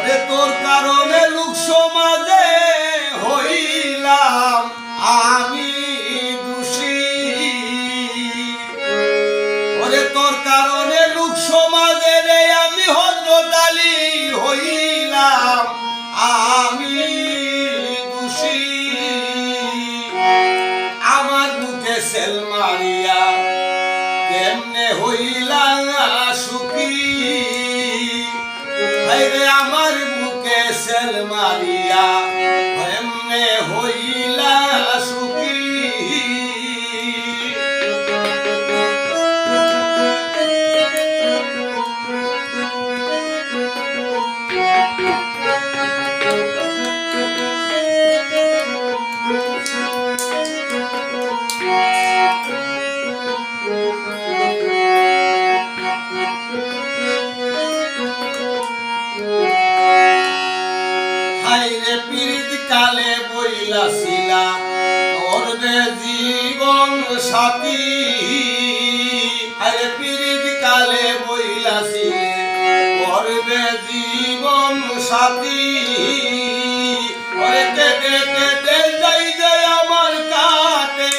ওরে তোর কারণে লোক সমাজে হইলাম আমি দোষী। ওরে তোর কারণে লোক সমাজে রে আমি হযরত আলী হইলাম আমি দোষী। আমার বুকে সেল মারিয়া কেমনে হইলাম সুখী। হায়রে আমার বুকে সেল মারিয়া কেমনে হইলা সুখী। হায়রে পীড়িত কালে বইলাছিলা করবে জীবন সাথী। হায়রে পীড়িত কালে বইলাছিলে করবে জীবন সাথী। ওরে কেটে কেটে যাই যে আমার কাটে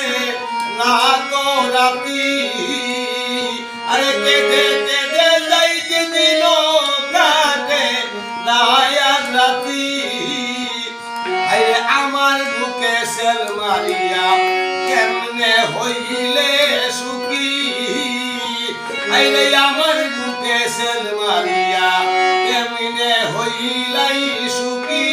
না তো রাতি। আরে কেটে কেটে যাই যে দিন কাটে না আর রাতি। হায়রে আমার বুকে সেল মারিয়া কেমনে হইলে সুখী। হায়রে আমার বুকে সেল মারিয়া কেমনে হইলাই সুখী।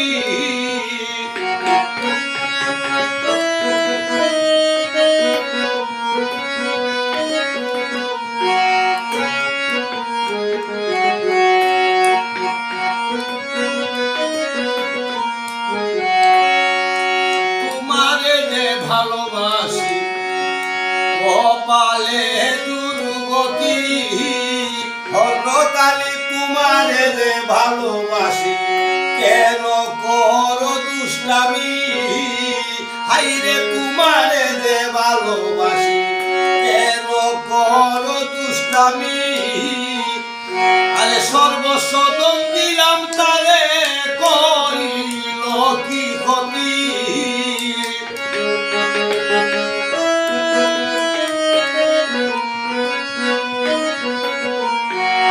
ভালোবাসি কপালে দুর্গতি। হযরত আলী তোমারে যে ভালোবাসি কেন করো দুষ্টামি। হায়রে তোমারে যে ভালোবাসি কেন করো দুষ্টামি। আরে সর্বস্ব দম দিলাম তারে করিল কি ক্ষতি।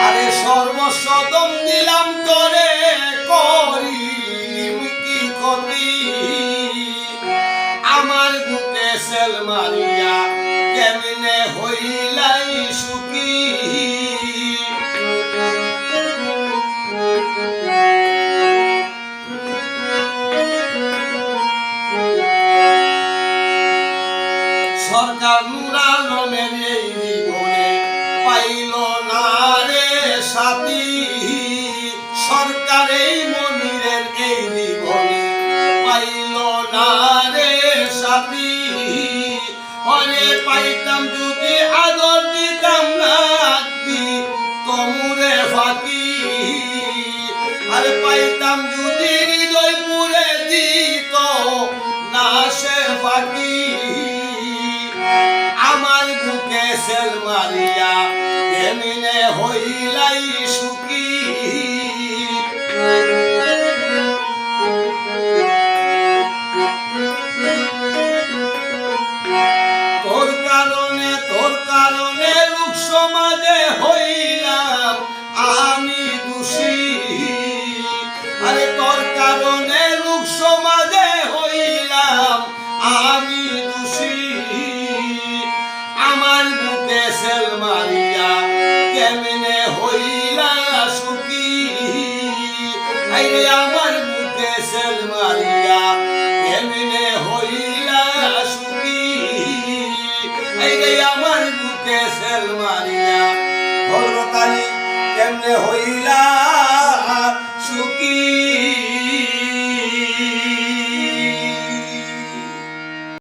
আরে সর্বস্ব দম দিলাম তোরে করিম কি ক্ষতি। আমার বুকে সেল মারিয়া কেমনে হইলাই সুখী। সরকার নূর আলমের এই জীবনে পাইল না রে সাথী। সরকার এই মনিরের এই জীবনে পাইল না রে সাথী। অরে পাইতাম যদি আদর দিতাম না তমুরে ফাঁকি। আরে পাইতাম যদি হৃদয় পুরে দিত না সে ফাঁকি। আমার বুকে সেল মারিয়া কেমনে হইলাই সুখী। তোর কারণে লোক সমাজে হইলাম আমি দোষী। আরে তোর কারণে লোক সমাজে হইলাম আমি দোষী। আমার বুকে সেল মারিয়া কেমনে হইলা সুখী। আরে আমার বুকে সেল মারিয়া কেমনে হইলা সুখী। আরে আমার বুকে সেল মারিয়া হযরত আলী কেমনে হইলা